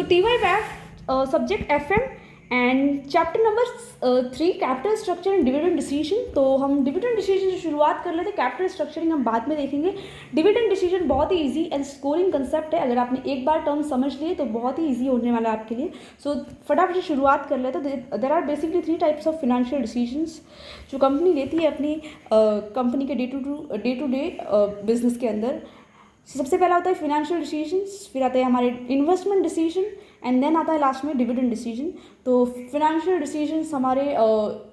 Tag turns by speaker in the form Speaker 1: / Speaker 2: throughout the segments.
Speaker 1: So TYF subject FM and chapter number 3 capital structure and dividend decision. तो हम dividend decision से शुरुआत कर लेते हैं, कैपिटल स्ट्रक्चरिंग हम बाद में देखेंगे। डिविडेंड डिसीजन बहुत ही इजी एंड स्कोरिंग कंसेप्ट है, अगर आपने एक बार टर्म समझ लिए तो बहुत ही इजी होने वाला है आपके लिए। सो फटाफट से शुरुआत कर लेते हैं। There are basically 3 types of financial decisions जो कंपनी लेती है अपनी कंपनी के डे टू डे बिजनेस के अंदर। सबसे पहला होता है फिनेंशियल डिसीजंस, फिर आता है हमारे इन्वेस्टमेंट डिसीजन एंड देन आता है लास्ट में डिविडेंड डिसीजन। तो फिनेंशियल डिसीजंस हमारे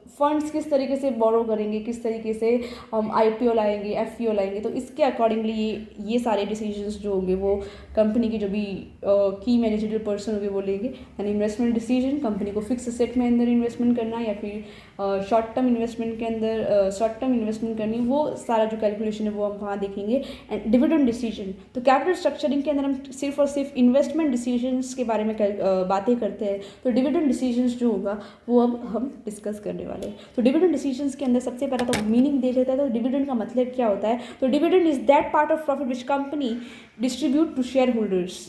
Speaker 1: फंड्स किस तरीके से बोरो करेंगे, किस तरीके से हम IPO लाएंगे, FPO लाएंगे, तो इसके अकॉर्डिंगली ये सारे डिसीजंस जो होंगे वो कंपनी की जो भी की मैनेजरियल पर्सन होंगे वो लेंगे। एंड इन्वेस्टमेंट डिसीजन, कंपनी को फिक्स एसेट में अंदर इन्वेस्टमेंट करना या फिर शॉर्ट टर्म इन्वेस्टमेंट के अंदर शॉर्ट टर्म इन्वेस्टमेंट करनी, वो सारा जो कैलकुलेशन है वो हम वहाँ देखेंगे। एंड डिविडेंड डिसीजन, तो कैपिटल स्ट्रक्चरिंग के अंदर हम सिर्फ और सिर्फ इन्वेस्टमेंट डिसीजंस के बारे में बातें करते हैं। तो डिविडेंड डिसीजंस जो होगा वो अब हम डिस्कस करने वाले हैं। तो डिविडेंड डिसीजंस के अंदर सबसे पहला तो मीनिंग दे लेता है। तो डिविडेंड का मतलब क्या होता है? तो dividend is that part of profit which company distribute to share holders.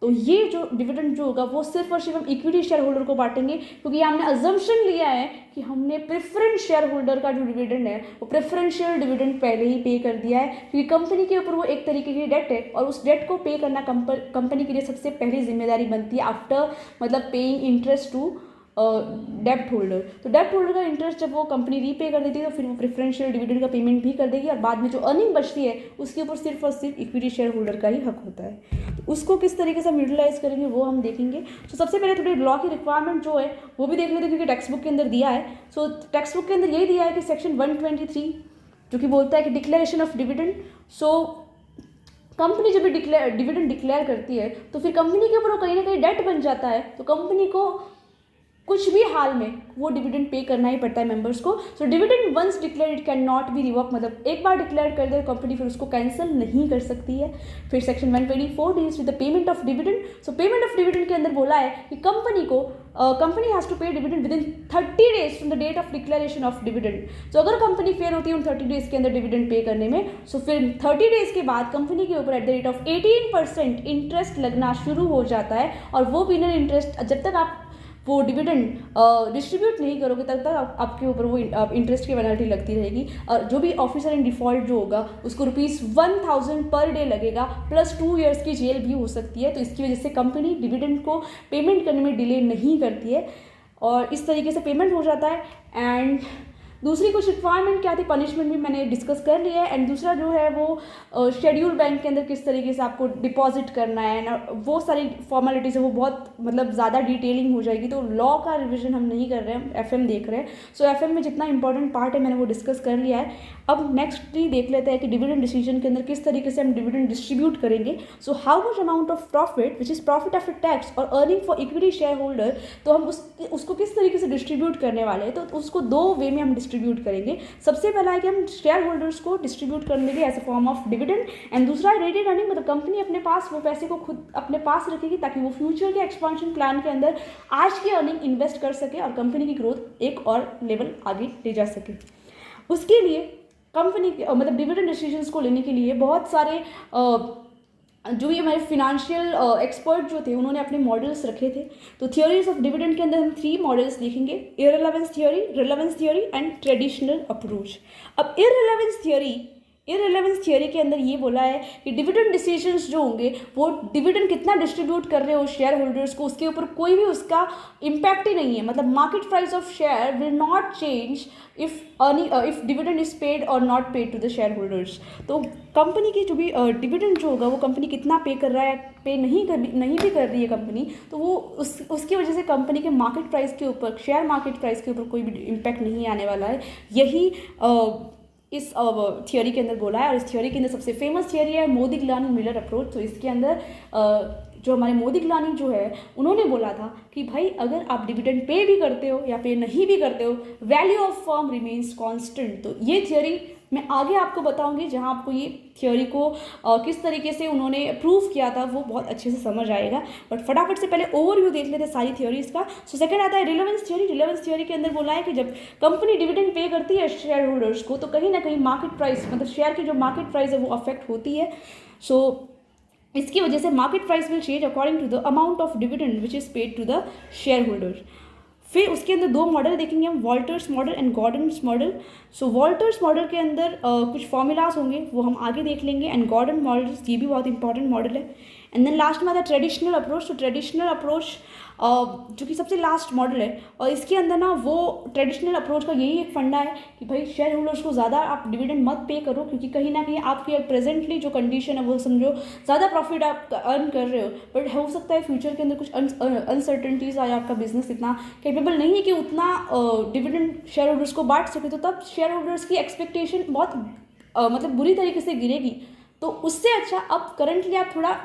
Speaker 1: तो ये जो डिविडेंड जो होगा वो सिर्फ और सिर्फ हम इक्विटी शेयर होल्डर को बांटेंगे, क्योंकि हमने अजम्पशन लिया है कि हमने प्रेफरेंस शेयर होल्डर का जो डिविडेंड है वो प्रेफरेंशियल डिविडेंड पहले ही पे कर दिया है, क्योंकि कंपनी के ऊपर वो एक तरीके की डेट है और उस डेट को पे करना कंपनी के लिए सबसे पहली जिम्मेदारी बनती है आफ्टर मतलब पेइंग इंटरेस्ट टू डेप्ट होल्डर। तो डेप्ट होल्डर का इंटरेस्ट जब वो कंपनी रीपे कर देती है तो फिर वो प्रेफरेंशियल डिविडेंड का पेमेंट भी कर देगी और बाद में जो अर्निंग बचती है उसके ऊपर सिर्फ और सिर्फ इक्विटी शेयर होल्डर का ही हक होता है। तो उसको किस तरीके से हम यूटिलाइज करेंगे वो हम देखेंगे। तो सबसे पहले थोड़ी लॉ की रिक्वायरमेंट जो है वो भी देख लेते हैं, क्योंकि टेक्स्ट बुक के अंदर दिया है। सो टेक्स्ट बुक के अंदर यही दिया है कि सेक्शन 123 जो कि बोलता है कि declaration of dividend. So company जब भी डिविडेंड डिक्लेयर करती है तो फिर कंपनी के ऊपर कहीं ना कहीं डेट बन जाता है, तो कंपनी को कुछ भी हाल में वो डिविडेंड पे करना ही पड़ता है मेंबर्स को। So dividend once declare it can not be revoke, मतलब एक बार डिक्लेयर कर दे कंपनी फिर उसको कैंसिल नहीं कर सकती है। फिर section 124 deals with the payment of dividend. So payment of dividend के अंदर बोला है कि company has to pay dividend within 30 days from the date of declaration of dividend. तो अगर कंपनी फेल होती है उन 30 डेज के अंदर डिविडेंड पे करने में, सो फिर 30 डेज के बाद कंपनी के ऊपर at the rate of 18% interest लगना शुरू हो जाता है। और वो पीनल इंटरेस्ट जब तक आप वो डिविडेंड डिस्ट्रीब्यूट नहीं करोगे तब तक आपके ऊपर वो इंटरेस्ट की पेनल्टी लगती रहेगी। और जो भी ऑफिसर इन डिफॉल्ट जो होगा उसको ₹1000 पर डे लगेगा, प्लस 2 ईयर्स की जेल भी हो सकती है। तो इसकी वजह से कंपनी डिविडेंड को पेमेंट करने में डिले नहीं करती है और इस तरीके से पेमेंट हो जाता है। एंड दूसरी कुछ रिक्वायरमेंट क्या थी, पनिशमेंट भी मैंने डिस्कस कर लिया है। एंड दूसरा जो है वो शेड्यूल बैंक के अंदर किस तरीके से आपको डिपॉजिट करना है ना, वो सारी फॉर्मेलिटीज़ है वो बहुत मतलब ज़्यादा डिटेलिंग हो जाएगी। तो लॉ का रिविजन हम नहीं कर रहे हैं, FM देख रहे हैं। सो FM में जितना इंपॉर्टेंट पार्ट है मैंने वो डिस्कस कर लिया है। अब नेक्स्ट ही देख लेते हैं कि डिविडेंड डिसीजन के अंदर किस तरीके से हम डिविडेंड डिस्ट्रीब्यूट करेंगे। So how much amount of profit which is profit after tax और earning for equity share holder, तो हम उसको किस तरीके से डिस्ट्रीब्यूट करने वाले हैं। तो उसको 2 वे में हम डिस्ट्रीब्यूट करेंगे। सबसे पहला है कि हम शेयर होल्डर्स को डिस्ट्रीब्यूट करने के as a form of dividend, and दूसरा रेटेड अर्निंग, मतलब कंपनी अपने पास वो पैसे को खुद अपने पास रखेगी ताकि वो फ्यूचर के एक्सपांशन प्लान के अंदर आज की अर्निंग इन्वेस्ट कर सके और कंपनी की ग्रोथ एक और लेवल आगे ले जा सके। उसके लिए कंपनी मतलब डिविडेंड डिसीजंस को लेने के लिए बहुत सारे जो भी हमारे फिनेंशियल एक्सपर्ट जो थे उन्होंने अपने मॉडल्स रखे थे। तो थियोरीज ऑफ डिविडेंड के अंदर हम 3 मॉडल्स देखेंगे, इररिलेवेंस theory, relevance theory and traditional approach. अब इररिलेवेंस थियोरी के अंदर ये बोला है कि डिविडेंड डिसीजंस जो होंगे वो डिविडेंड कितना डिस्ट्रीब्यूट कर रहे हो शेयर होल्डर्स को उसके ऊपर कोई भी उसका इम्पैक्ट ही नहीं है, मतलब market price of share will not change if dividend is paid और not paid to the share holders. तो कंपनी की जो भी डिविडेंड जो होगा वो कंपनी कितना पे कर रहा है, पे नहीं भी कर रही है कंपनी, तो वो उसकी वजह से कंपनी के मार्केट प्राइस के ऊपर, शेयर मार्केट प्राइस के ऊपर कोई भी इम्पैक्ट नहीं आने वाला है। यही इस थियोरी के अंदर बोला है। और इस थियोरी के अंदर सबसे फेमस थियोरी है मोदिग्लानी मिलर अप्रोच। तो इसके अंदर जो हमारे मोदिग्लानी जो है उन्होंने बोला था कि भाई अगर आप डिविडेंड पे भी करते हो या पे नहीं भी करते हो, value of firm remains constant. तो ये थियोरी मैं आगे आपको बताऊंगी, जहां आपको ये थियोरी को किस तरीके से उन्होंने प्रूव किया था वो बहुत अच्छे से समझ आएगा। बट फटाफट से पहले ओवरव्यू देख लेते हैं सारी थियोरीज का। सो सेकंड आता है रिलेवेंस थियोरी। रिलेवेंस थियोरी के अंदर बोला है कि जब कंपनी डिविडेंड पे करती है शेयर होल्डर्स को तो कहीं ना कहीं मार्केट प्राइस, मतलब शेयर की जो मार्केट प्राइस है वो अफेक्ट होती है। सो इसकी वजह से market price will change according to the amount of dividend which is paid to the share holder. फिर उसके अंदर दो मॉडल देखेंगे हम, Walters model and Gordon's model. So Walters model के अंदर कुछ फॉर्मूलाज होंगे, वो हम आगे देख लेंगे, एंड गॉर्डन मॉडल्स ये भी बहुत इंपॉर्टेंट मॉडल है। एंड देन लास्ट में आता है ट्रेडिशनल अप्रोच। तो ट्रेडिशनल अप्रोच जो कि सबसे लास्ट मॉडल है, और इसके अंदर ना वो ट्रेडिशनल अप्रोच का यही एक फंडा है कि भाई शेयर होल्डर्स को ज़्यादा आप डिविडेंड मत पे करो, क्योंकि कहीं ना कहीं आपकी प्रेजेंटली जो कंडीशन है वो समझो ज़्यादा प्रॉफिट आप अर्न कर रहे हो, बट हो सकता है फ्यूचर के अंदर कुछ अनसर्टेनिटीज़ आए, आपका बिजनेस इतना कैपेबल नहीं है कि उतना डिविडेंड शेयर होल्डर्स को बांट सके, तो तब शेयर होल्डर्स की एक्सपेक्टेशन बहुत मतलब बुरी तरीके से गिरेगी। तो उससे अच्छा अब करंटली आप थोड़ा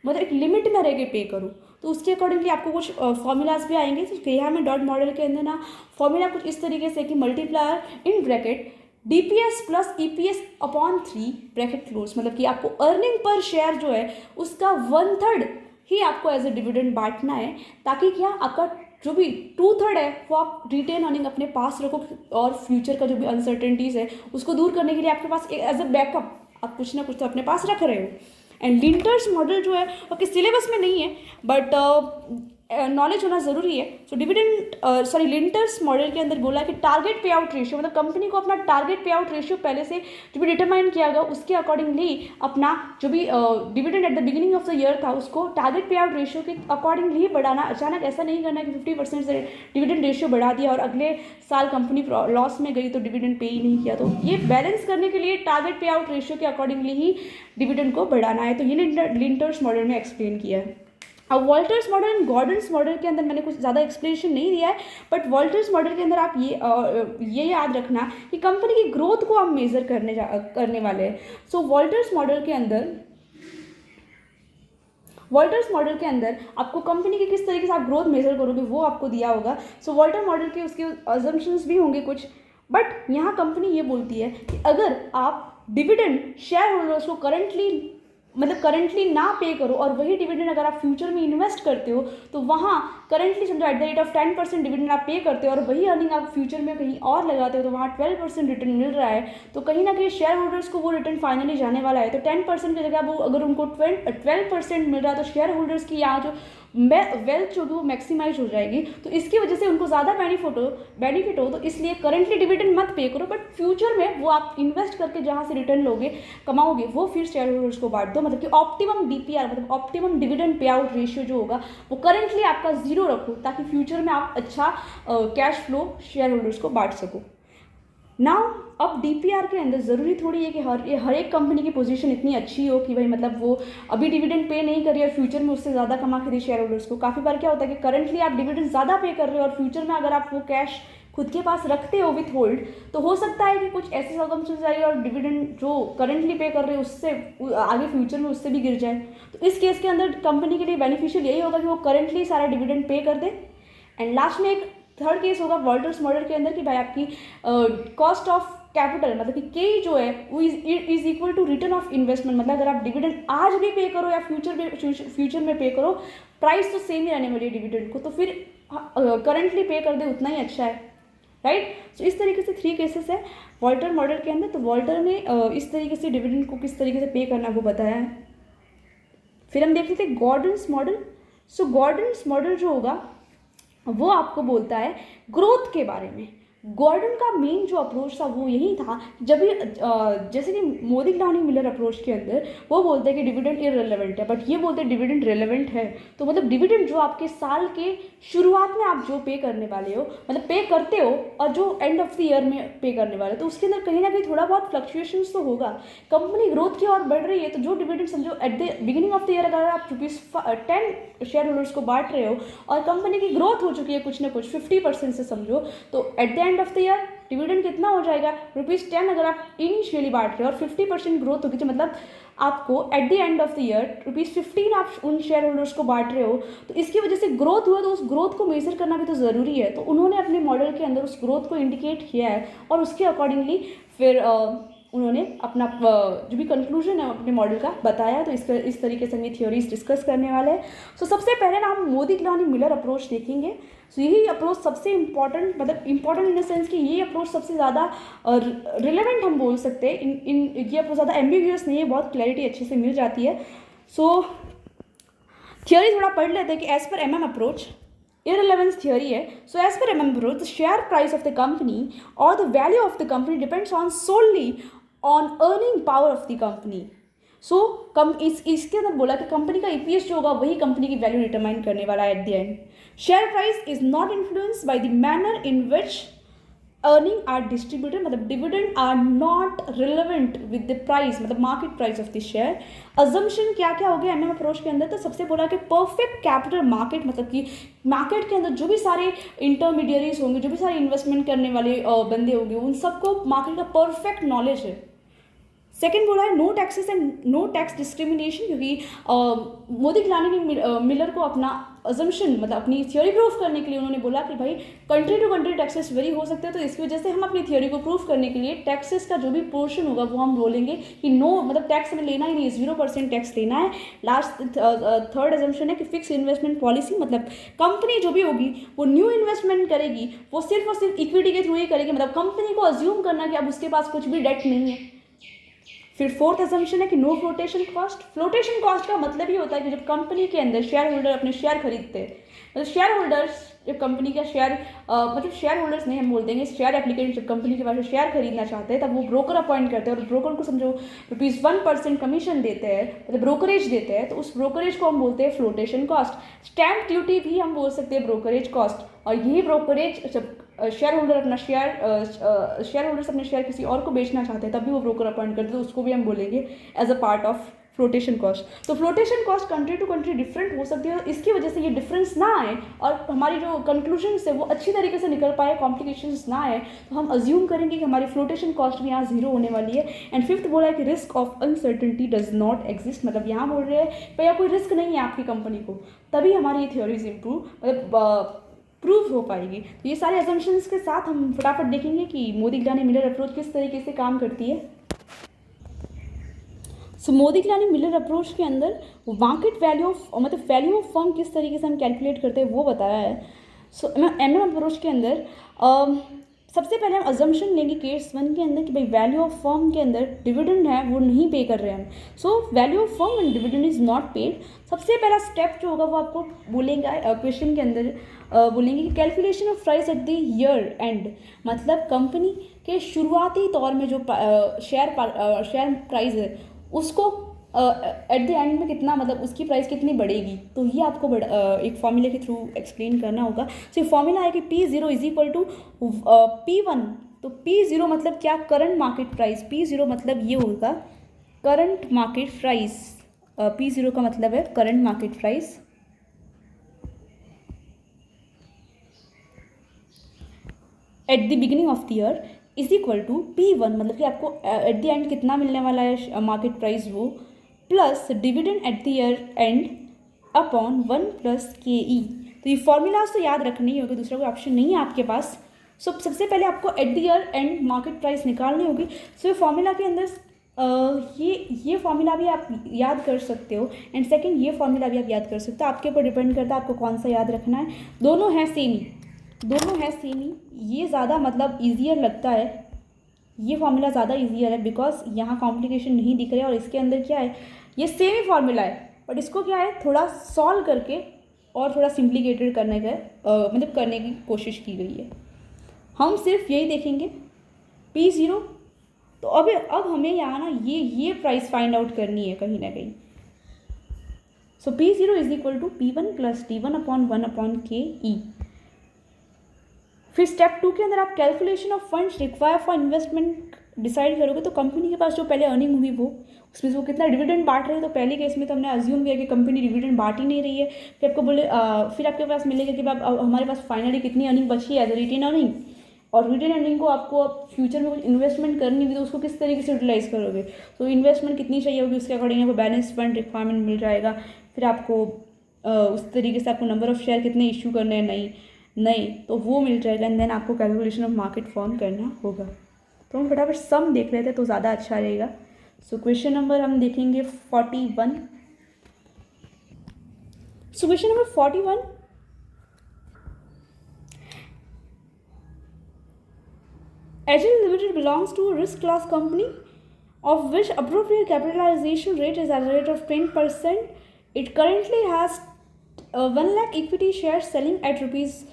Speaker 1: मतलब एक लिमिट में रह के पे करो, तो उसके अकॉर्डिंगली आपको कुछ फॉर्मूलाज भी आएंगे। तो यहाँ में डॉट मॉडल के अंदर ना फॉर्मूला कुछ इस तरीके से कि multiplier in bracket DPS plus EPS upon 3 bracket close, मतलब कि आपको अर्निंग पर शेयर जो है उसका 1/3 ही आपको एज ए डिविडेंड बांटना है, ताकि क्या आपका जो भी 2/3 है वो आप रिटेन अर्निंग अपने पास रखो, और फ्यूचर का जो भी अनसर्टेनिटीज़ है उसको दूर करने के लिए आपके पास एज अ बैकअप आप कुछ ना कुछ तो अपने पास रख रहे हो। एंड लिंटर्स मॉडल जो है आपके सिलेबस में नहीं है, बट नॉलेज होना ज़रूरी है। सो डिविडेंड लिंटर्स मॉडल के अंदर बोला कि टारगेट पे आउट रेशियो, मतलब कंपनी को अपना टारगेट पे आउट रेशियो पहले से जो भी डिटरमाइन किया गया उसके अकॉर्डिंगली अपना जो भी dividend at the beginning of the year था उसको टारगेट पे आउट रेशियो के अकॉर्डिंगली ही बढ़ाना। अचानक ऐसा नहीं करना कि 50% से डिविडेंड रेशियो बढ़ा दिया और अगले साल कंपनी लॉस में गई तो डिविडेंड पे ही नहीं किया। तो ये बैलेंस करने के लिए टारगेट पे आउट रेशियो के अकॉर्डिंगली ही डिविडेंड को बढ़ाना है। तो ये लिंटर्स मॉडल में एक्सप्लेन किया है। अब Walter's model and Gordon's model के अंदर मैंने कुछ ज़्यादा एक्सप्लेनेशन नहीं दिया है, बट वॉल्टर्स मॉडल के अंदर आप ये याद रखना कि कंपनी की ग्रोथ को आप मेज़र करने वाले हैं। सो वॉल्टर्स मॉडल के अंदर आपको कंपनी की किस तरीके से आप ग्रोथ मेजर करोगे वो आपको दिया होगा। सो वॉल्टर मॉडल के उसके अजम्पशंस भी होंगे कुछ, बट यहाँ कंपनी ये बोलती है कि अगर आप डिविडेंड शेयर होल्डर्स को करंटली ना पे करो, और वही डिविडेंड अगर आप फ्यूचर में इन्वेस्ट करते हो तो वहाँ करंटली समझो at the rate of 10% dividend आप पे करते हो, और वही अर्निंग आप फ्यूचर में कहीं और लगाते हो तो वहाँ 12% रिटर्न मिल रहा है। तो कहीं ना कहीं शेयर होल्डर्स को वो रिटर्न फाइनली जाने वाला है। तो 10% की जगह वो अगर उनको 12% मिल रहा है तो शेयर होल्डर्स की यहाँ जो वेल्थ जो वो मैक्सिमाइज हो जाएगी। तो इसकी वजह से उनको ज़्यादा बेनिफिट हो, तो इसलिए करंटली डिविडेंड मत पे करो, बट फ्यूचर में वो आप इन्वेस्ट करके जहाँ से रिटर्न कमाओगे वो फिर शेयर होल्डर्स को बांट दो। मतलब कि ऑप्टिमम DPR मतलब optimum dividend pay out ratio जो होगा वो करंटली आपका 0 रखो, ताकि फ्यूचर में आप अच्छा कैश फ्लो शेयर होल्डर्स को बांट सको। नाउ अब DPR के अंदर ज़रूरी थोड़ी है कि हर एक कंपनी की पोजीशन इतनी अच्छी हो कि भाई मतलब वो अभी डिविडेंड पे नहीं कर रही है और फ्यूचर में उससे ज़्यादा कमा के दे शेयर होल्डर्स को। काफ़ी बार क्या होता है कि करंटली आप डिविडेंड ज़्यादा पे कर रहे हो और फ्यूचर में अगर आप वो कैश खुद के पास रखते हो विथ होल्ड, तो हो सकता है कि कुछ ऐसे सर्कमस्टेंसेस आए और डिविडेंड जो करंटली पे कर रहे हो उससे आगे फ्यूचर में उससे भी गिर जाए। तो इस केस के अंदर कंपनी के लिए बेनिफिशियल यही होगा कि वो करंटली सारा डिविडेंड पे कर दे। एंड लास्ट में एक थर्ड केस होगा वॉल्टर्स मॉडल के अंदर कि भाई आपकी कॉस्ट ऑफ कैपिटल मतलब कि के जो है वो is equal to return of investment. मतलब अगर आप डिविडेंड आज भी पे करो या फ्यूचर में पे करो, प्राइस तो सेम ही रहने वाली है डिविडेंड को, तो फिर करंटली पे कर दे उतना ही अच्छा है, राइट। सो इस तरीके से 3 केसेस है वॉल्टर मॉडल के अंदर। तो वॉल्टर ने इस तरीके से डिविडेंड को किस तरीके से पे करना वो बताया है। फिर हम देख लेते हैं गॉर्डन्स मॉडल। सो गॉर्डन्स मॉडल जो होगा वो आपको बोलता है ग्रोथ के बारे में। गॉर्डन का मेन जो अप्रोच था वो यही था, जब भी जैसे कि मोदी ग्लानी मिलर अप्रोच के अंदर वो बोलते हैं कि डिविडेंड इररिलेवेंट है, बट ये बोलते हैं डिविडेंड रिलेवेंट है। तो मतलब डिविडेंड जो आपके साल के शुरुआत में आप जो पे करने वाले हो मतलब पे करते हो और जो एंड ऑफ द ईयर में पे करने वाले हो, तो उसके अंदर कहीं ना कहीं थोड़ा बहुत फ्लक्चुएशंस तो होगा। कंपनी ग्रोथ की ओर बढ़ रही है तो जो डिविडेंड समझो eight the beginning of the year अगर आप ₹10 शेयर होल्डर्स को बांट रहे हो और कंपनी की ग्रोथ हो चुकी है कुछ ना कुछ 50% से समझो, तो eight the end of the year dividend कितना हो जाएगा ₹10 अगर आप इनिशियली बांट रहे हो और 50% ग्रोथ होगी, तो मतलब आपको eight the end of the year ₹15 आप उन शेयर होल्डर्स को बांट रहे हो। तो इसकी वजह से ग्रोथ हुआ, तो उस ग्रोथ को मेजर करना भी तो ज़रूरी है। तो उन्होंने अपने मॉडल के अंदर उस ग्रोथ को इंडिकेट किया है और उसके अकॉर्डिंगली फिर उन्होंने अपना जो भी कंक्लूजन है अपने मॉडल का बताया। तो इस तरीके से हम ये थ्योरीज डिस्कस करने वाले हैं। सो सबसे पहले ना हम मोदी ग्लानी मिलर अप्रोच देखेंगे। सो यही अप्रोच सबसे इम्पॉर्टेंट मतलब इम्पॉर्टेंट इन द सेंस कि ये अप्रोच सबसे ज़्यादा रिलेवेंट हम बोल सकते हैं। ये अप्रोच ज़्यादा एम्बिग्यूअस नहीं है, बहुत क्लैरिटी अच्छे से मिल जाती है। सो थियोरी थोड़ा पढ़ लेते हैं कि एज पर M M approach irrelevance theory है. So as per MM approach, the share price of the company or the value of the company depends on solely on earning power of the company. So इसके अंदर बोला कि company का EPS जो होगा वही company की वैल्यू डिटरमाइन करने वाला है at the end. Share price is not influenced by the manner in which earning are distributed, मतलब dividend are not relevant with the price, मतलब market price of the share. Assumption क्या क्या हो गया MM approach के अंदर? तो सबसे बोला कि परफेक्ट कैपिटल मार्केट, मतलब कि मार्केट के अंदर जो भी सारे इंटरमीडियरीज होंगे, जो भी सारे इन्वेस्टमेंट करने वाले बंदे होंगे, उन सबको मार्केट का परफेक्ट नॉलेज है. सेकेंड बोला है no taxes and no tax discrimination, क्योंकि मोदी गिलानी ने मिलर को अपना अजम्पशन, मतलब अपनी थ्योरी प्रूफ करने के लिए उन्होंने बोला कि भाई country to country taxes vary हो सकते हैं, तो इसकी वजह से हम अपनी थ्योरी को प्रूफ करने के लिए टैक्सेस का जो भी पोर्शन होगा वो हम बोलेंगे कि नो, मतलब टैक्स हमें लेना ही नहीं, 0% टैक्स लेना है. लास्ट थर्ड अजम्पशन है कि फिक्स इन्वेस्टमेंट पॉलिसी, मतलब कंपनी जो भी होगी वो न्यू इन्वेस्टमेंट करेगी वो सिर्फ और सिर्फ इक्विटी के थ्रू ही करेगी, मतलब कंपनी को अज्यूम करना कि अब उसके पास कुछ भी डेट नहीं है. फिर फोर्थ अजम्पशन है कि no flotation cost. Flotation cost का मतलब ही होता है कि जब कंपनी के अंदर शेयर होल्डर अपने शेयर खरीदते हैं, मतलब शेयर होल्डर्स जब कंपनी का शेयर मतलब शेयर होल्डर्स नहीं हम बोल देंगे, शेयर एप्लीकेंट जब कंपनी के पास शेयर खरीदना चाहते हैं तब वो ब्रोकर अपॉइंट करते हैं और ब्रोकर को समझो ₹1% कमीशन देते हैं, मतलब ब्रोकरेज देते हैं, तो उस ब्रोकरेज को हम बोलते हैं फ्लोटेशन कॉस्ट. स्टैम्प ड्यूटी भी हम बोल सकते हैं ब्रोकरेज कॉस्ट. और यही ब्रोकरेज जब शेयर होल्डर अपना शेयर होल्डर्स अपने शेयर किसी और को बेचना चाहते हैं तब भी वो ब्रोकर अपॉइंट करते हैं, तो उसको भी हम बोलेंगे as a part of flotation cost. तो flotation cost country to country different हो सकती है, इसकी वजह से ये डिफरेंस ना आए और हमारी जो कंक्लूजन है वो अच्छी तरीके से निकल पाए, कॉम्प्लिकेशंस ना आए, तो हम अज्यूम करेंगे कि हमारी फ्लोटेशन कॉस्ट भी यहाँ 0 होने वाली है. एंड फिफ्थ बोला है कि risk of uncertainty does not exist, मतलब यहाँ बोल रहे हैं भैया कोई रिस्क नहीं है आपकी कंपनी को, तभी हमारी ये थ्योरीज प्रूव हो पाएगी. तो ये सारे अजम्पशंस के साथ हम फटाफट देखेंगे कि मोदी गिलानी मिलर अप्रोच किस तरीके से काम करती है. सो मोदी गिलानी मिलर अप्रोच के अंदर मार्केट वैल्यू ऑफ, मतलब वैल्यू ऑफ फर्म किस तरीके से हम कैलकुलेट करते हैं वो बताया है. सो एमएम अप्रोच के अंदर सबसे पहले हम अजम्पशन लेंगे केस 1 के अंदर कि भाई वैल्यू ऑफ फर्म के अंदर डिविडेंड है वो नहीं पे कर रहे हैं हम. So value of firm and dividend is not paid. सबसे पहला स्टेप जो होगा वो आपको बोलेंगे क्वेश्चन के अंदर बोलेंगे कि calculation of price at the year and, मतलब कंपनी के शुरुआती तौर में जो शेयर प्राइस है उसको एट द एंड में कितना, मतलब उसकी प्राइस कितनी बढ़ेगी, तो ये आपको एक फॉर्मूले के थ्रू एक्सप्लेन करना होगा. सो फॉर्मूला है कि P0 is equal to P1. तो P0 मतलब क्या? Current market price. P0 मतलब ये होगा करंट मार्केट प्राइस. P0 का मतलब है current market price at the beginning of the year is equal to P1, मतलब कि आपको एट द एंड कितना मिलने वाला है मार्केट प्राइस वो, plus dividend at the year and upon 1 + KE. तो ये फॉर्मूलाज तो याद रखने ही होगी, दूसरा कोई ऑप्शन नहीं है आपके पास. सो सबसे पहले आपको eight the year and market price निकालनी होगी. सो ये फॉर्मूला के अंदर ये फॉर्मूला भी आप याद कर सकते हो एंड सेकंड ये फॉर्मूला भी आप याद कर सकते हो, आपके ऊपर डिपेंड करता है आपको कौन सा याद रखना है. दोनों हैं सेम ही. ये ज़्यादा मतलब ईजियर लगता है, ये फॉर्मूला ज़्यादा ईजियर है बिकॉज यहाँ कॉम्प्लिकेशन नहीं दिख रहा है और इसके अंदर क्या है ये सेम ही फॉर्मूला है बट इसको क्या है थोड़ा सॉल्व करके और थोड़ा सिंप्लीकेटेड करने का मतलब करने की कोशिश की गई है. हम सिर्फ यही देखेंगे P0. तो अब हमें यहाँ ना ये प्राइस फाइंड आउट करनी है कहीं ना कहीं. So P0 is equal to P1 + T1 upon 1 upon KE. फिर स्टेप 2 के अंदर आप calculation of funds require for investment decide करोगे. तो कंपनी के पास जो पहले अर्निंग हुई वो उसमें से वो कितना डिविडेंड बांट रहे हैं. तो पहले केस में तो हमने अज्यूम किया कि कंपनी डिविडेंड बांट ही नहीं रही है. फिर आपको फिर आपके पास मिलेगा कि अब हमारे पास फाइनली कितनी अर्निंग बची है एज अ रिटेन अर्निंग, और रिटेन अर्निंग को आपको अब फ्यूचर में कुछ इन्वेस्टमेंट करनी होगी तो उसको किस तरीके से यूटिलाइज करोगे. तो इन्वेस्टमेंट कितनी चाहिए होगी उसके अकॉर्डिंग आपको बैलेंस फंड रिक्वायरमेंट मिल जाएगा. फिर आपको उस तरीके से आपको नंबर ऑफ शेयर कितने इशू करने हैं नहीं तो वो मिल जाएगा एंड देन आपको कैलकुलेशन ऑफ मार्केट फॉर्म करना होगा. तो हम फटाफट सम देख लेते हैं तो ज़्यादा अच्छा रहेगा. सो क्वेश्चन नंबर हम देखेंगे 41. So question number 41, agent limited belongs to risk class company of which appropriate capitalization rate is at the rate of 10%. It currently has 1 lakh equity shares selling at rupees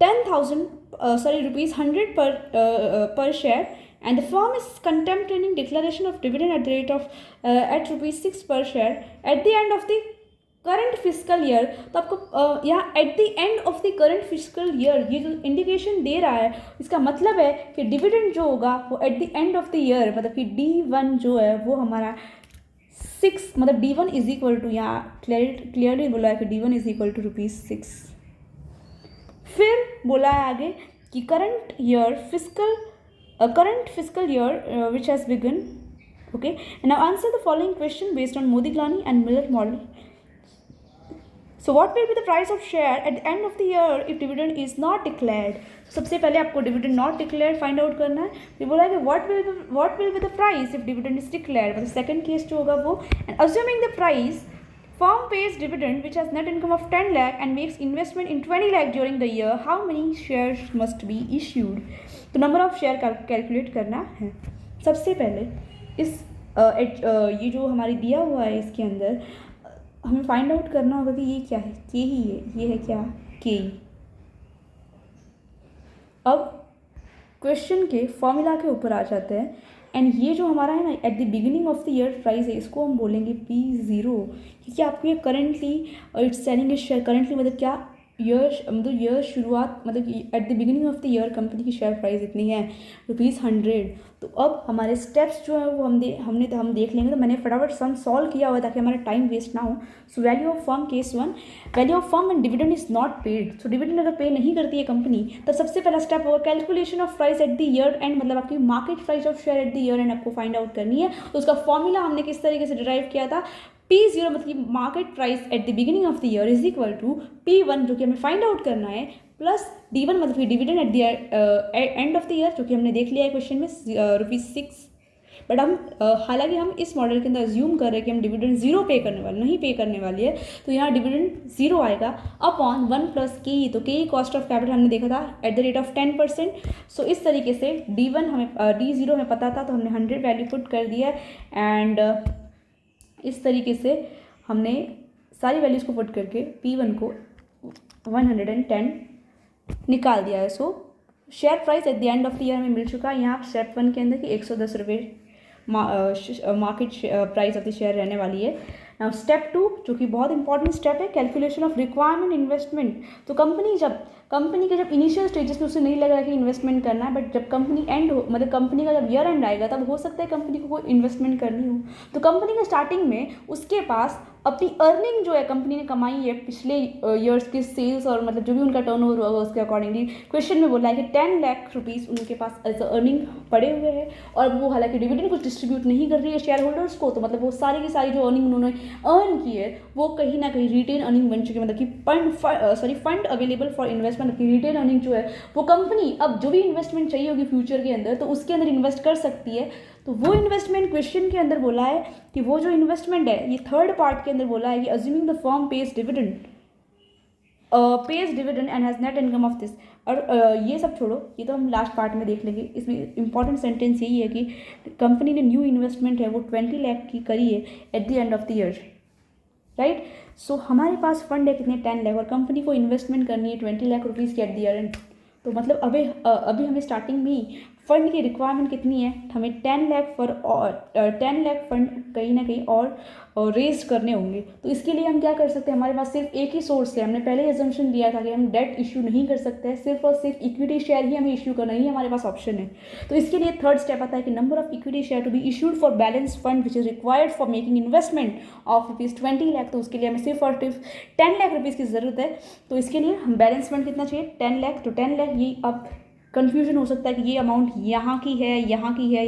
Speaker 1: 100 per share, and the firm is contemplating declaration of dividend at the rate of at rupees 6 per share at the end of the current physical year. तो आपको यहाँ eight the end of the current physical year ये जो indication दे रहा है इसका मतलब है कि डिविडेंड जो होगा वो eight the end of the year, मतलब कि D1 जो है वो हमारा 6, मतलब D1 इज इक्वल टू, यहाँ क्लियरली बोला है कि D1 इज इक्वल टू ₹6। फिर बोला है आगे कि current physical year which has begun. Okay, and now answer the following question based on Modigliani and Miller model. So what will be the price of share at the end of the year if dividend is not declared? सबसे पहले आपको dividend not declared find out करना है। फिर बोला है कि what will be the price if dividend is declared, मतलब second case जो होगा वो, and assuming the price firm pays dividend which has net income of 10 lakh and makes investment in 20 lakh during the year, how many shares must be issued? तो number of share calculate करना है। सबसे पहले इस ये जो हमारी दिया हुआ है इसके अंदर हमें फाइंड आउट करना होगा कि ये क्या है, के ही है, ये है क्या, के। अब क्वेश्चन के फॉर्मूला के ऊपर आ जाते हैं, एंड ये जो हमारा है ना eight the beginning of the year price है, इसको हम बोलेंगे P0, क्योंकि आपको ये currently it's selling is share currently, मतलब क्या ईयर शुरुआत, मतलब eight the beginning of the year company की शेयर प्राइस इतनी है ₹100। तो अब हमारे स्टेप्स जो है वो हम देख लेंगे। तो मैंने फटाफट सम सॉल्व किया हुआ ताकि हमारा टाइम वेस्ट ना हो। So value of firm case 1, value of firm and dividend is not paid. So dividend अगर पे नहीं करती है कंपनी तो सबसे पहला स्टेप होगा calculation of price at the year and, मतलब आपकी market price of share eight the year and आपको फाइंड आउट करनी है। तो उसका फॉर्मूला हमने किस तरीके से डिराइव किया था, P0 मतलब market price at the beginning of the year is equal to P1 जो कि हमें फाइंड आउट करना है, प्लस D1 मतलब कि dividend at the end of the year जो कि हमने देख लिया है क्वेश्चन में ₹6। बट हम हालांकि हम इस मॉडल के अंदर अज्यूम कर रहे हैं कि हम डिविडेंड जीरो पे करने वाले, नहीं पे करने वाली है, तो यहाँ डिविडेंड जीरो आएगा अपॉन 1 + के। तो के कॉस्ट ऑफ कैपिटल हमने देखा था एट द रेट ऑफ 10%। सो इस तरीके से D1 हमें D0 हमें पता था तो हमने 100 वैल्यू पुट कर दिया एंड इस तरीके से हमने सारी वैल्यूज़ को पुट करके P1 को 110 निकाल दिया है। सो share price at the end of the year हमें मिल चुका है यहाँ स्टेप 1 के अंदर कि 110 रुपये market price of the share रहने वाली है। नाउ स्टेप 2 जो कि बहुत इंपॉर्टेंट स्टेप है, कैलकुलेशन ऑफ रिक्वायरमेंट इन्वेस्टमेंट। तो कंपनी के जब इनिशियल स्टेजेस में उसे नहीं लग रहा है कि इन्वेस्टमेंट करना है, बट जब कंपनी एंड हो, मतलब कंपनी का जब ईयर एंड आएगा तब हो सकता है कंपनी को कोई इन्वेस्टमेंट करनी हो। तो कंपनी के स्टार्टिंग में उसके पास अपनी अर्निंग जो है कंपनी ने कमाई है पिछले ईयर्स के सेल्स और मतलब जो भी उनका टर्नओवर हुआ उसके अकॉर्डिंगली क्वेश्चन में बोला है कि 10 लाख रुपीज़ उनके पास एज अर्निंग पड़े हुए हैं और वो हालांकि डिविडेंड कुछ डिस्ट्रीब्यूट नहीं कर रही है शेयर होल्डर्स को। तो मतलब वो सारी की सारी जो अर्निंग उन्होंने अर्न की है वो कहीं ना कहीं रिटेन अर्निंग बन चुकी है, मतलब कि फंड अवेलेबल फॉर इन्वेस्टमेंट की रिटेन अर्निंग जो है वो कंपनी अब जो भी इन्वेस्टमेंट चाहिए होगी फ्यूचर के अंदर तो उसके अंदर इन्वेस्ट कर सकती है। तो वो इन्वेस्टमेंट क्वेश्चन के अंदर बोला है कि वो जो इन्वेस्टमेंट है ये थर्ड पार्ट के अंदर बोला है कि assuming the firm page dividend and has net income of this. और ये सब छोड़ो, ये तो हम लास्ट पार्ट में देख लेंगे। इसमें इंपॉर्टेंट सेंटेंस यही है कि कंपनी ने न्यू इन्वेस्टमेंट है वो 20 लाख की करी है at the end of the year, right. So हमारे पास फंड है कितने 10 लाख और कंपनी को इन्वेस्टमेंट करनी है 20 लाख रुपीज़ की एट द ईयर एंड। तो मतलब अभी हमें स्टार्टिंग में ही फंड की रिक्वायरमेंट कितनी है, हमें 10 लाख फंड कहीं ना कहीं और रेज करने होंगे। तो इसके लिए हम क्या कर सकते हैं, हमारे पास सिर्फ एक ही सोर्स है। हमने पहले एजम्पशन लिया था कि हम डेट इशू नहीं कर सकते हैं, सिर्फ और सिर्फ इक्विटी शेयर ही हमें इशू करना ही हमारे पास ऑप्शन है। तो इसके लिए थर्ड स्टेप आता है कि number of equity share to be issued for balance fund which is required for making investment of ₹20 lakh. तो उसके लिए हमें सिर्फ और सिर्फ 10 लाख रुपीज़ की ज़रूरत है। तो इसके लिए हम बैलेंस फंड कितना चाहिए 10 लाख। तो 10 लाख ये अब कन्फ्यूजन हो सकता है कि ये अमाउंट यहाँ की है या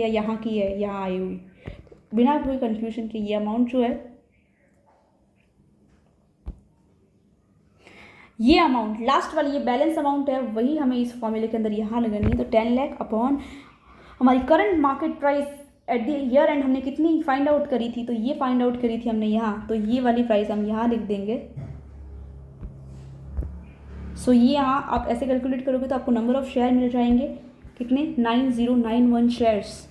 Speaker 1: यहाँ की है, यहाँ आई हुई। बिना कोई कन्फ्यूजन के ये अमाउंट जो है, ये अमाउंट लास्ट वाली ये बैलेंस अमाउंट है वही हमें इस फॉर्मूले के अंदर यहाँ लगानी है। तो 10 लाख अपॉन हमारी current market price at the year and हमने कितनी फाइंड आउट करी थी, तो ये फाइंड आउट करी थी हमने यहाँ, तो ये वाली प्राइस हम यहाँ लिख देंगे। सो ये यहाँ आप ऐसे कैलकुलेट करोगे तो आपको नंबर ऑफ शेयर मिल जाएंगे कितने 9091 शेयर्स।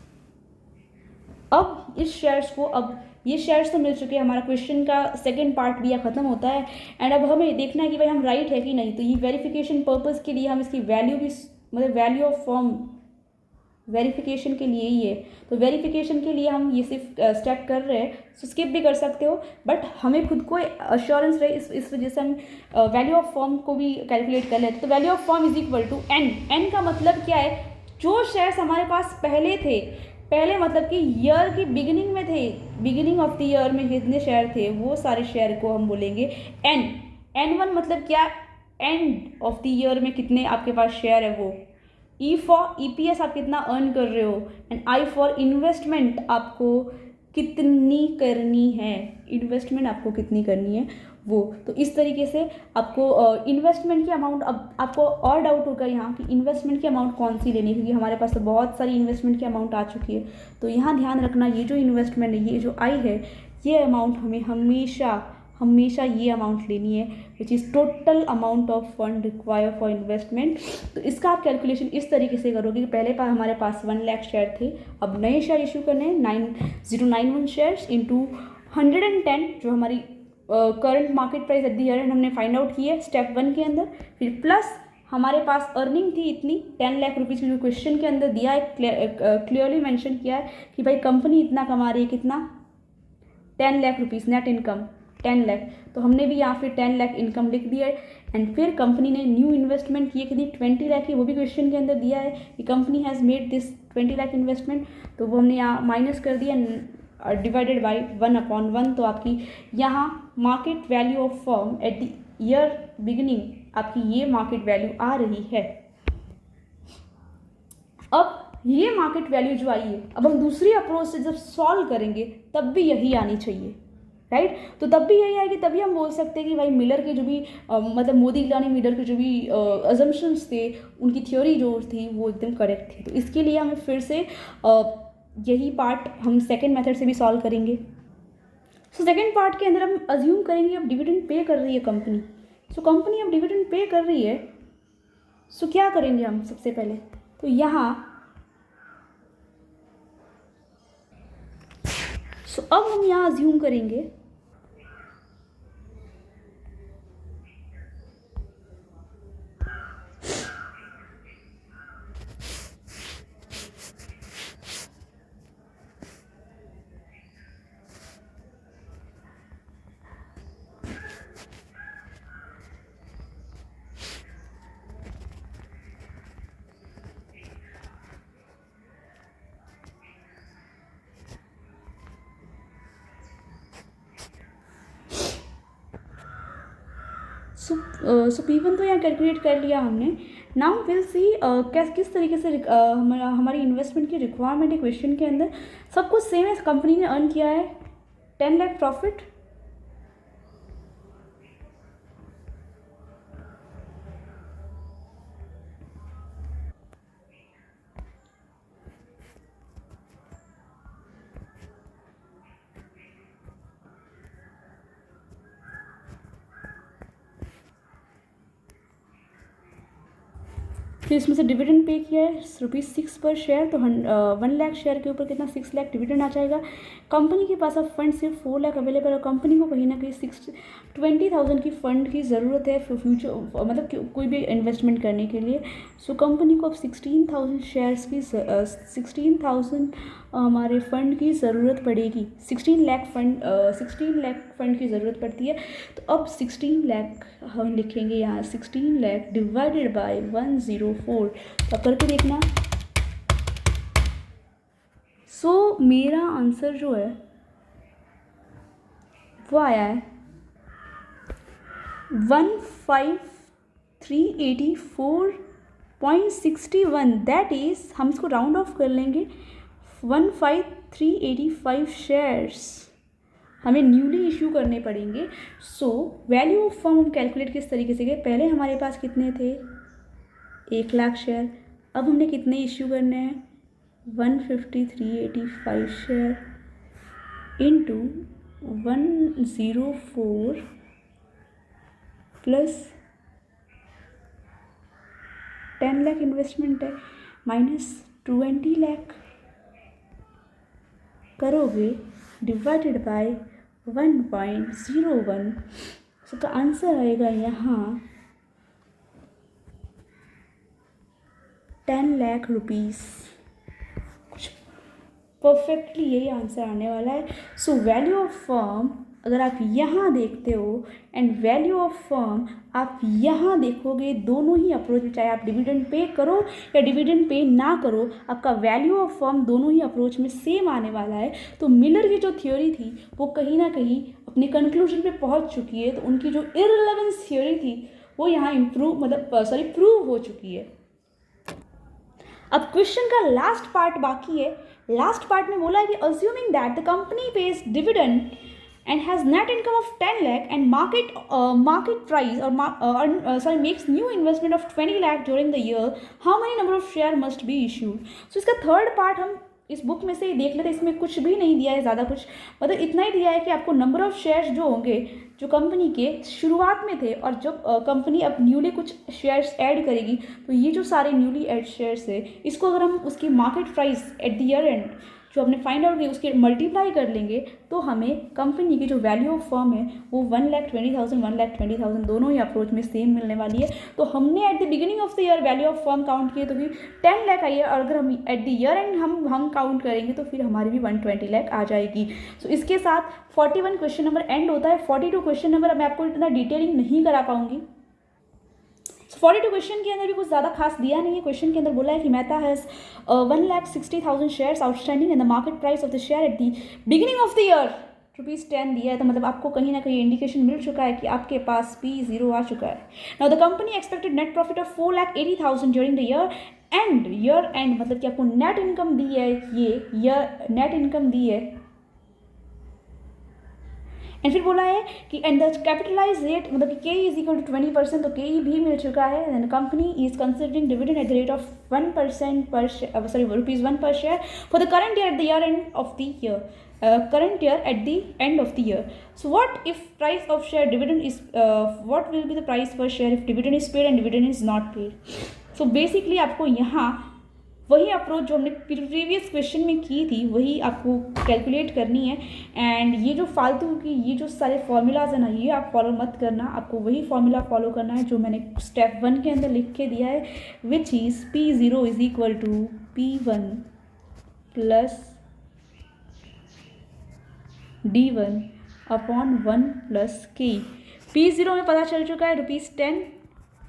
Speaker 1: अब इस शेयर्स को, अब ये शेयर्स तो मिल चुके हैं, हमारा क्वेश्चन का सेकंड पार्ट भी यहाँ ख़त्म होता है। एंड अब हमें देखना है कि भाई हम राइट है कि नहीं। तो ये वेरिफिकेशन पर्पज़ के लिए हम इसकी वैल्यू भी, मतलब वैल्यू ऑफ फॉर्म वेरिफिकेशन के लिए ही है। तो वेरिफिकेशन के लिए हम ये सिर्फ स्टेप कर रहे हैं, तो स्किप भी कर सकते हो, बट हमें खुद को अश्योरेंस रहे, इस वजह से हम वैल्यू ऑफ फॉर्म को भी कैलकुलेट कर लेते हैं। तो value of form is equal to N. N का मतलब क्या है, जो शेयर्स हमारे पास पहले थे, पहले मतलब कि ईयर की बिगिनिंग में थे, बिगिनिंग ऑफ द ईयर में जितने शेयर थे वो सारे शेयर को हम बोलेंगे एन। एन वन मतलब क्या, एंड ऑफ द ईयर में कितने आपके पास शेयर है वो। ई फॉर ईपीएस आप कितना अर्न कर रहे हो, एंड आई फॉर इन्वेस्टमेंट आपको कितनी करनी है, इन्वेस्टमेंट आपको कितनी करनी है वो। तो इस तरीके से आपको इन्वेस्टमेंट की अमाउंट, अब आपको और डाउट होगा यहाँ कि इन्वेस्टमेंट की अमाउंट कौन सी लेनी है, क्योंकि हमारे पास तो बहुत सारी इन्वेस्टमेंट की अमाउंट आ चुकी है। तो यहाँ ध्यान रखना, ये जो इन्वेस्टमेंट है, ये जो आई है, ये अमाउंट हमें हमेशा हमेशा ये अमाउंट लेनी है, which is total amount of fund require for investment. तो इसका आप कैलकुलेशन इस तरीके से करोगे कि पहले हमारे पास 1 लाख शेयर थे, अब नए शेयर इशू करने हैं 9091 शेयर्स इंटू 110, जो हमारी current market price at the year and हमने फाइंड आउट की है स्टेप 1 के अंदर। फिर प्लस हमारे पास अर्निंग थी इतनी 10 लाख रुपीज़ की, जो क्वेश्चन के अंदर दिया है, क्लियरली मेंशन किया है कि भाई कंपनी इतना कमा रही है, कितना 10 lakh rupees net income 10 lakh. तो हमने भी यहाँ फिर 10 लाख इनकम लिख दिया है। एंड फिर कंपनी ने न्यू इन्वेस्टमेंट की है कितनी 20 लाख की, वो भी क्वेश्चन के अंदर दिया है कि company has made this 20 lakh investment. तो वो हमने यहाँ माइनस कर दिया, डिवाइडेड बाई 1/1। तो आपकी यहाँ market value of firm at the year beginning, आपकी ये मार्केट वैल्यू आ रही है। अब ये मार्केट वैल्यू जो आई है, अब हम दूसरी अप्रोच से जब सॉल्व करेंगे तब भी यही आनी चाहिए, राइट। तो तब भी यही आएगी, तभी हम बोल सकते हैं कि भाई मिलर के जो भी मतलब मोदी गिलानी मिलर के जो भी अजम्पशंस थे, उनकी थ्योरी जो थी वो एकदम करेक्ट थी। तो इसके लिए हमें फिर से यही पार्ट हम सेकेंड मेथड से भी सॉल्व करेंगे। सो सेकेंड पार्ट के अंदर हम अज्यूम करेंगे अब डिविडेंड पे कर रही है कंपनी। सो कंपनी अब डिविडेंड पे कर रही है, सो क्या करेंगे हम सबसे पहले, तो यहाँ अब हम यहाँ अज्यूम करेंगे सो P1 तो यहाँ कैलकुलेट कर लिया हमने। नाउ विल सी किस तरीके से हमारी इन्वेस्टमेंट की रिक्वायरमेंट है क्वेश्चन के अंदर। सब कुछ सेम है, कंपनी ने अर्न किया है 10 लाख प्रॉफिट, फिर इसमें से डिविडेंड पे किया है ₹6 पर शेयर। तो 1 लाख शेयर के ऊपर कितना 6 लाख डिविडेंड आ जाएगा। कंपनी के पास अब फंड सिर्फ 4 लाख अवेलेबल है। कंपनी को कहीं ना कहीं 20,000 की फ़ंड की ज़रूरत है फॉर फ्यूचर, मतलब कोई भी इन्वेस्टमेंट करने के लिए। सो कंपनी को अब 16,000 शेयर्स की 16,000 हमारे फ़ंड की ज़रूरत पड़ेगी। 16 लाख फंड की ज़रूरत पड़ती है। तो अब 16 लाख हम लिखेंगे यहाँ, 16 लाख डिवाइडेड बाय 104। तो अब करके देखना। सो मेरा आंसर जो है वो आया है 15,384.61। दैट इज़, हम इसको राउंड ऑफ कर लेंगे, 15,385 शेयर्स हमें न्यूली इशू करने पड़ेंगे। सो वैल्यू ऑफ फर्म हम कैलकुलेट किस तरीके से गए, पहले हमारे पास कितने थे 1 लाख शेयर, अब हमने कितने इशू करने हैं 150,385 share into 104 plus 10 lakh investment है माइनस 20 लाख करोगे डिवाइडेड बाय 1.01, तो आंसर आएगा यहाँ 10 लाख रुपीज़। कुछ परफेक्टली यही आंसर आने वाला है। सो वैल्यू ऑफ फर्म अगर आप यहाँ देखते हो एंड वैल्यू ऑफ फर्म आप यहाँ देखोगे, दोनों ही अप्रोच में, चाहे आप डिविडेंड पे करो या डिविडेंड पे ना करो, आपका वैल्यू ऑफ फर्म दोनों ही अप्रोच में सेम आने वाला है। तो मिलर की जो थ्योरी थी वो कहीं ना कहीं अपने कंक्लूजन पे पहुँच चुकी है। तो उनकी जो इररिलेवेंस थ्योरी थी वो यहाँ प्रूव हो चुकी है। अब क्वेश्चन का लास्ट पार्ट बाकी है। लास्ट पार्ट में बोला है कि assuming that the company page dividend and has net income of 10 lakh and market price or makes new investment of 20 lakh during the year, how many number of share must be issued? So इसका third part हम इस book में से ही देख लेते हैं। इसमें कुछ भी नहीं दिया है ज़्यादा कुछ, मतलब इतना ही दिया है कि आपको नंबर ऑफ शेयर्स जो होंगे जो कंपनी के शुरुआत में थे और जब कंपनी अब न्यूली कुछ शेयर्स ऐड करेगी, तो ये जो सारे न्यूली ऐड शेयर्स है इसको अगर हम उसकी market price at the year and जो हमने फाइंड आउट की उसके मल्टीप्लाई कर लेंगे तो हमें कंपनी की जो वैल्यू ऑफ फर्म है वो 1,20,000 1,20,000 दोनों ही अप्रोच में सेम मिलने वाली है। तो हमने eight the beginning of the year value of firm count किए तो फिर 10 लाख आई है, और अगर हम एट द ईयर एंड हम काउंट करेंगे तो फिर हमारी भी 120 लाख आ जाएगी। सो इसके साथ 41 क्वेश्चन नंबर एंड होता है। 42 क्वेश्चन नंबर मैं आपको इतना डिटेलिंग नहीं करा पाऊंगी। 42 क्वेश्चन के अंदर भी कुछ ज़्यादा खास दिया नहीं है। क्वेश्चन के अंदर बोला है कि Mehta has 1,60,000 shares outstanding and the market price of the share eight the beginning of the year ₹10 दिया है। तो मतलब आपको कहीं ना कहीं इंडिकेशन मिल चुका है कि आपके पास P0 आ चुका है। Now the company expected net profit of 4,80,000 during the year and मतलब कि आपको नेट इनकम दी है, ये ईयर नेट इनकम दी है। एंड फिर बोला है कि एंड द कैपिटलाइज रेट मतलब कि KE = 20%, तो KE भी मिल चुका है। And company is considering dividend at the rate of 1% पर ₹1 पर share for the current year eight the year and of the year current year at the end of the year. So what if price of share dividend is what will be the price per share if dividend is paid and dividend is not paid? So basically आपको यहाँ वही approach जो हमने previous question में की थी वही आपको कैलकुलेट करनी है। एंड ये जो फालतू की ये जो सारे फॉर्मूलाज है ना, ये आप फॉलो मत करना, आपको वही फॉर्मूला फॉलो करना है जो मैंने स्टेप 1 के अंदर लिख के दिया है, which is P0 = P1 + D1 upon 1 + K। P0 में पता चल चुका है ₹10।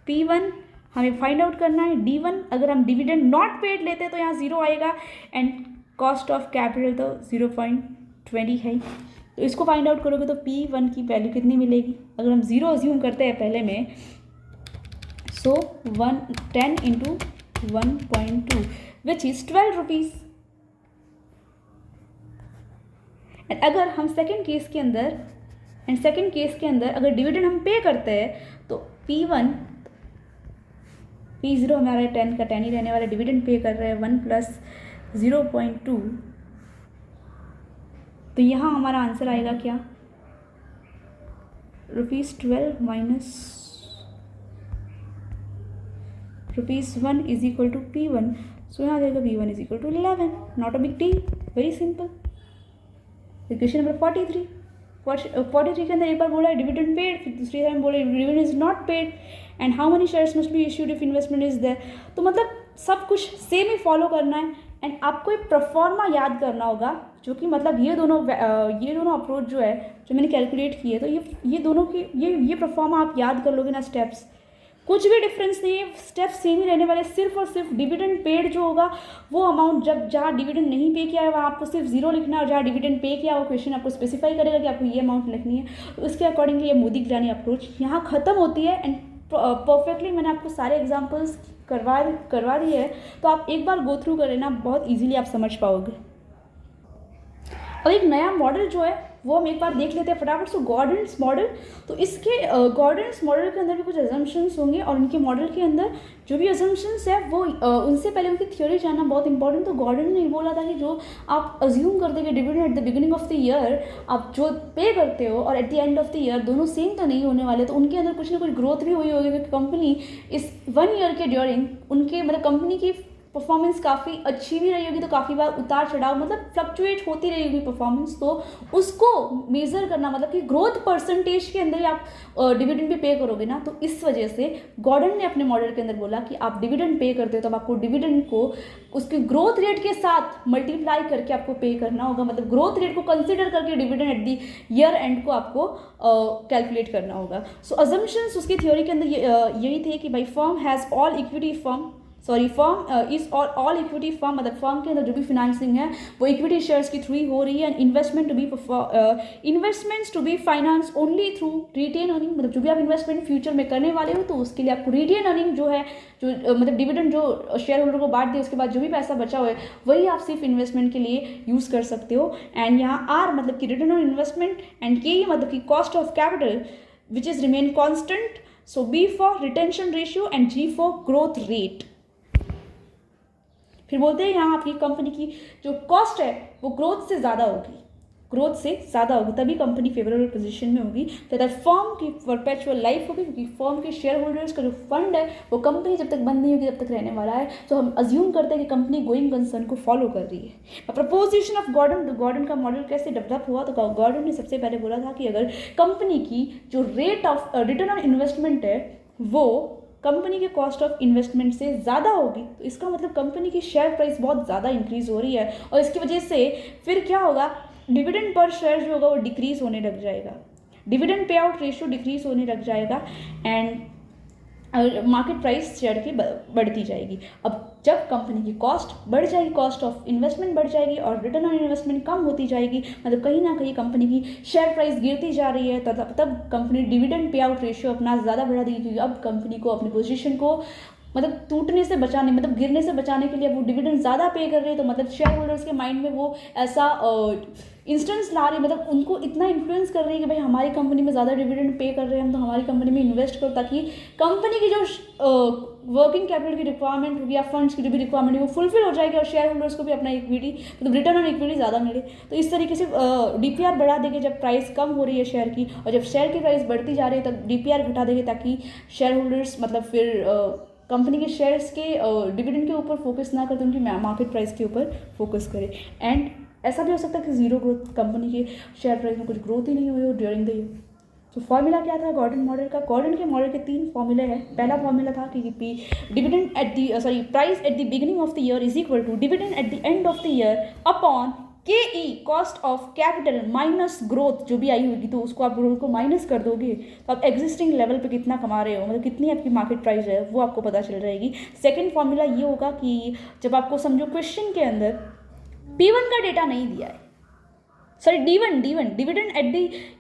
Speaker 1: P1 हमें फाइंड आउट करना है। D1 अगर हम डिविडेंड नॉट पेड लेते हैं तो यहाँ 0 आएगा एंड कॉस्ट ऑफ कैपिटल तो 0.20 है। तो इसको फाइंड आउट करोगे तो P1 की वैल्यू कितनी मिलेगी? अगर हम 0 अज्यूम करते हैं पहले में, सो 10 × 1.2 विच इज़ ₹12। एंड अगर हम सेकेंड केस के अंदर अगर डिविडेंड हम पे करते हैं तो P0 हमारा 10 का 10 ही रहने वाला, डिविडेंड पे कर रहे हैं 1 + 0.2, तो यहाँ हमारा आंसर आएगा क्या? ₹12 माइनस ₹1 = P1। सो यहाँ देगा P1 = 11। Not a big deal, very simple. Question number 43 के अंदर एक बार बोला है डिविडेंड पेड, फिर दूसरी टाइम बोला dividend is not paid and how many shares must be issued if investment is there. तो मतलब सब कुछ सेम ही फॉलो करना है। एंड आपको एक प्रोफॉर्मा याद करना होगा जो कि मतलब ये दोनों अप्रोच जो है जो मैंने कैलकुलेट किए, तो ये दोनों की ये प्रोफॉर्मा आप याद कर लोगे ना, स्टेप्स कुछ भी डिफरेंस नहीं है, स्टेप्स सेम ही रहने वाले। सिर्फ और सिर्फ डिविडेंड पेड जो होगा वो अमाउंट जहाँ डिविडेंड नहीं पे किया है वहाँ आपको सिर्फ 0 लिखना है, और जहाँ डिविडेंड पे किया वो क्वेश्चन आपको स्पेसिफाई करेगा कि आपको ये अमाउंट लिखनी है। तो उसके अकॉर्डिंगली ये मोदी गिलानी अप्रोच यहाँ ख़त्म होती है। एंड परफेक्टली मैंने आपको सारे एग्जाम्पल्स करवा दिए है, तो आप एक बार गो थ्रू कर लेना, बहुत ईजिली आप समझ पाओगे। अब एक नया मॉडल जो है वो हम एक बार देख लेते हैं फटाफट। सो गॉर्डन्स मॉडल, तो इसके गॉर्डन्स मॉडल के अंदर भी कुछ अजम्पशंस होंगे, और उनके मॉडल के अंदर जो भी अजम्पशंस है वो उनसे पहले उनकी थ्योरी जानना बहुत इंपॉर्टेंट। तो गॉर्डन ने बोला था कि जो आप अज्यूम करते कि dividend at the beginning of the year आप जो पे करते हो और eight the end of the year दोनों सेम तो नहीं होने वाले, तो उनके अंदर कुछ ना कुछ ग्रोथ भी हुई होगी, क्योंकि कंपनी इस 1 ईयर के ड्यूरिंग उनके मतलब कंपनी की परफॉर्मेंस काफ़ी अच्छी भी रही होगी तो काफ़ी बार उतार चढ़ाव मतलब फ्लक्चुएट होती रही होगी परफॉर्मेंस, तो उसको मेज़र करना मतलब कि ग्रोथ परसेंटेज के अंदर ही आप डिविडेंड भी पे करोगे ना, तो इस वजह से गॉर्डन ने अपने मॉडल के अंदर बोला कि आप डिविडेंड पे करते हो तो आपको डिविडेंड को उसके ग्रोथ रेट के साथ मल्टीप्लाई करके आपको पे करना होगा, मतलब ग्रोथ रेट को कंसिडर करके dividend at the year and को आपको कैलकुलेट करना होगा। सो अजम्पशंस उसकी थ्योरी के अंदर यही थे कि भाई firm has all equity firm is all equity firm, मतलब फर्म के अंदर जो भी फिनेंसिंग है वो इक्विटी शेयर्स के थ्रू ही हो रही है, and investments to be finance only through retain earning, मतलब जो भी आप इन्वेस्टमेंट फ्यूचर में करने वाले हो तो उसके लिए आपको रिटेन अर्निंग जो है जो मतलब डिविडेंड जो शेयर होल्डर को बांट दिया उसके बाद जो भी पैसा बचा हुआ है वही आप सिर्फ इन्वेस्टमेंट के लिए यूज़ कर सकते हो। एंड यहाँ आर मतलब कि return on investment, and K मतलब कि cost of capital which is remain constant, so B for retention ratio and G for growth rate. फिर बोलते हैं यहाँ आपकी कंपनी की जो कॉस्ट है वो ग्रोथ से ज़्यादा होगी, तभी कंपनी फेवरेबल पोजीशन में होगी, तथा फर्म की परपेचुअल लाइफ होगी, क्योंकि फर्म के शेयर होल्डर्स का जो फंड है वो कंपनी जब तक बंद नहीं होगी तब तक रहने वाला है, तो हम अज्यूम करते हैं कि कंपनी गोइंग कंसर्न को फॉलो कर रही है। प्रपोजिशन ऑफ गॉर्डन का मॉडल कैसे डेवलप हुआ, तो गॉर्डन ने सबसे पहले बोला था कि अगर कंपनी की जो rate of return on investment है वो कंपनी के कॉस्ट ऑफ इन्वेस्टमेंट से ज़्यादा होगी, तो इसका मतलब कंपनी की शेयर प्राइस बहुत ज़्यादा इंक्रीज हो रही है, और इसकी वजह से फिर क्या होगा, डिविडेंड पर शेयर जो होगा वो डिक्रीज होने लग जाएगा, dividend pay out ratio decrease होने लग जाएगा, एंड मार्केट प्राइस शेयर की बढ़ती जाएगी। अब जब कंपनी की कॉस्ट बढ़ जाएगी, कॉस्ट ऑफ इन्वेस्टमेंट बढ़ जाएगी और रिटर्न ऑन इन्वेस्टमेंट कम होती जाएगी, मतलब कहीं ना कहीं कंपनी की शेयर प्राइस गिरती जा रही है, तब company dividend pay out ratio अपना ज़्यादा बढ़ा देगी, क्योंकि अब कंपनी को अपनी पोजीशन को मतलब टूटने से बचाने, मतलब गिरने से बचाने के लिए वो डिविडेंड ज़्यादा पे कर रहे हैं, तो मतलब शेयर होल्डर्स के माइंड में वो ऐसा इंस्टेंस ला रही है, मतलब उनको इतना इन्फ्लुएंस कर रही है कि भाई हमारी कंपनी में ज़्यादा डिविडेंड पे कर रहे हैं हम, तो हमारी कंपनी में इन्वेस्ट करो, ताकि कंपनी की जो वर्किंग कैपिटल की रिक्वायरमेंट होगी या फंड्स की जो भी रिक्वायरमेंट है वो फुलफिल हो जाएगी, और शेयर होल्डर्स को भी अपना इक्विटी मतलब रिटर्न ऑन इक्विटी ज़्यादा मिले। तो इस तरीके से DPR बढ़ा देंगे जब प्राइस कम हो रही है शेयर की, और जब शेयर की प्राइस बढ़ती जा रही है तब DPR घटा देंगे, ताकि शेयर होल्डर्स मतलब फिर कंपनी के शेयर्स के डिविडेंड के ऊपर फोकस ना करते, उनकी मार्केट प्राइस के ऊपर फोकस करें। एंड ऐसा भी हो सकता है कि जीरो ग्रोथ, कंपनी के शेयर प्राइस में कुछ ग्रोथ ही नहीं हुई हो ड्यूरिंग द ईयर। तो फॉर्मूला क्या था गॉर्डन मॉडल का? गॉर्डन के मॉडल के 3 फॉर्मूले हैं। पहला फॉर्मूला था कि dividend at the price at the beginning of the year is equal to dividend at the end of the year upon KE cost of capital minus growth, जो भी आई होगी तो उसको आप ग्रोथ को माइनस कर दोगे तो आप एग्जिस्टिंग लेवल पे कितना कमा रहे हो, मतलब कितनी आपकी मार्केट प्राइस है वो आपको पता चल जाएगी। सेकंड फॉर्मूला ये होगा कि जब आपको समझो क्वेश्चन के अंदर P1 का डेटा नहीं दिया है, sorry D1 dividend at the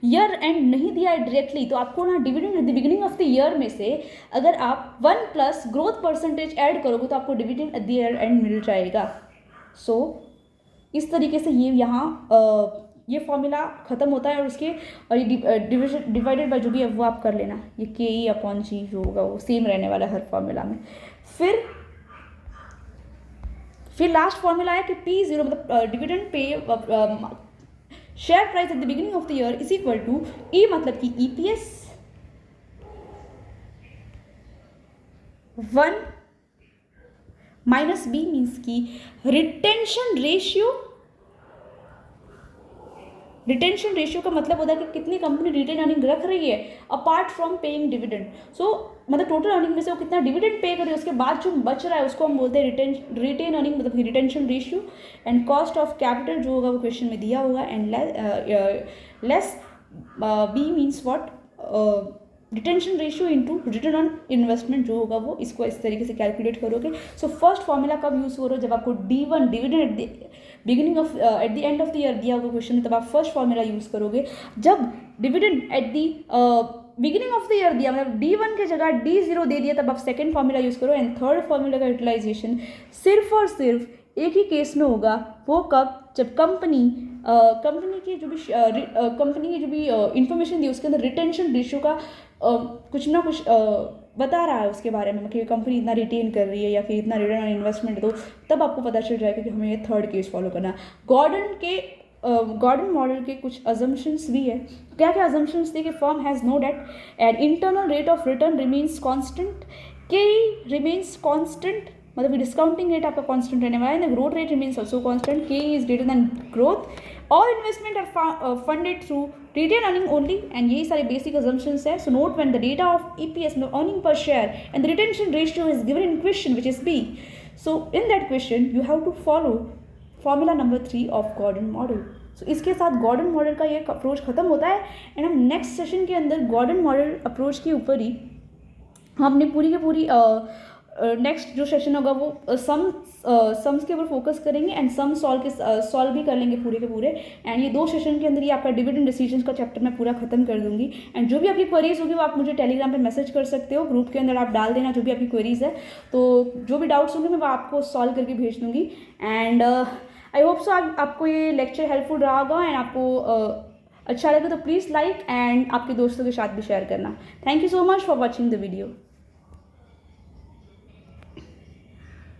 Speaker 1: year and नहीं दिया है डायरेक्टली, तो आपको ना dividend at the beginning of the year में से अगर आप 1 प्लस ग्रोथ परसेंटेज ऐड करोगे तो आपको dividend at the year end मिल जाएगा। सो इस तरीके से ये यहाँ ये फॉर्मूला ख़त्म होता है, और उसके और ये डिवाइडेड बाय जो भी है वो आप कर लेना, ये KE अपॉन G जो होगा वो सेम रहने वाला है हर फॉर्मूला में। फिर लास्ट फॉर्मूला है कि P0 मतलब dividend per share price at the beginning of the year is equal to E मतलब कि EPS 1 माइनस B मीन्स की रिटेंशन रेशियो का मतलब होता है कि कितनी कंपनी रिटेन अर्निंग रख रही है अपार्ट फ्रॉम पेइंग डिविडेंड। सो मतलब टोटल अर्निंग में से वो कितना डिविडेंड पे कर रही है, उसके बाद जो बच रहा है उसको हम बोलते हैं रिटेन अर्निंग मतलब कि retention ratio. And cost of capital जो होगा वो क्वेश्चन में दिया होगा, and less B means what retention ratio into return on investment जो होगा वो, इसको इस तरीके से कैलकुलेट करोगे। सो फर्स्ट फॉर्मूला कब यूज़ हो रहा है? जब आपको D1 dividend at the beginning of eight the end of the year दिया होगा क्वेश्चन में, तब आप फर्स्ट फॉर्मूला यूज़ करोगे। जब dividend at the beginning of the year दिया मतलब D1 के जगह D0 दे दिया, तब आप सेकेंड फॉर्मूला यूज़ करो। एंड थर्ड फॉर्मूला का यूटिलाइजेशन सिर्फ और सिर्फ एक ही केस में होगा, वो कब? जब कंपनी की जो भी इंफॉर्मेशन दी उसके अंदर रिटेंशन रेशियो का कुछ ना कुछ बता रहा है उसके बारे में कि कंपनी इतना रिटेन कर रही है या फिर इतना रिटर्न ऑन इन्वेस्टमेंट, तो तब आपको पता चल जाएगा कि हमें ये थर्ड केस फॉलो करना। गॉर्डन मॉडल के कुछ अजम्पशंस भी है। क्या क्या अजम्पशंस थे? कि firm has no debt and internal rate of return remains constant, KE remains constant, मतलब डिस्काउंटिंग रेट आपका कांस्टेंट रहने वाला है, the growth rate remains also constant, K is greater than growth, all investment are funded through retain earning only, and यही सारे basic assumptions है. So note when the data of EPS मतलब earning per share and the retention ratio is given in question which is B. So in that question you have to follow formula number 3 of Gordon model. So इसके साथ Gordon model का ये approach खत्म होता है, and हम next session के अंदर गॉर्डन मॉडल अप्रोच के ऊपर ही हमने पूरी की पूरी नेक्स्ट जो सेशन होगा वो सम्स के ऊपर फोकस करेंगे, एंड सम सॉल्व भी कर लेंगे पूरे के पूरे. एंड ये 2 सेशन के अंदर ही आपका डिविडेंड डिसीजन का चैप्टर मैं पूरा खत्म कर दूंगी. एंड जो भी आपकी क्वेरीज होगी वो आप मुझे टेलीग्राम पे मैसेज कर सकते हो, ग्रुप के अंदर आप डाल देना जो भी आपकी क्वेरीज है. तो जो भी डाउट्स होंगे मैं वो आपको सॉल्व करके भेज दूंगी. एंड आई होप सो आपको ये लेक्चर हेल्पफुल रहा होगा, एंड आपको अच्छा लगे तो प्लीज़ लाइक एंड आपके दोस्तों के साथ भी शेयर करना. Thank you so much for watching the video.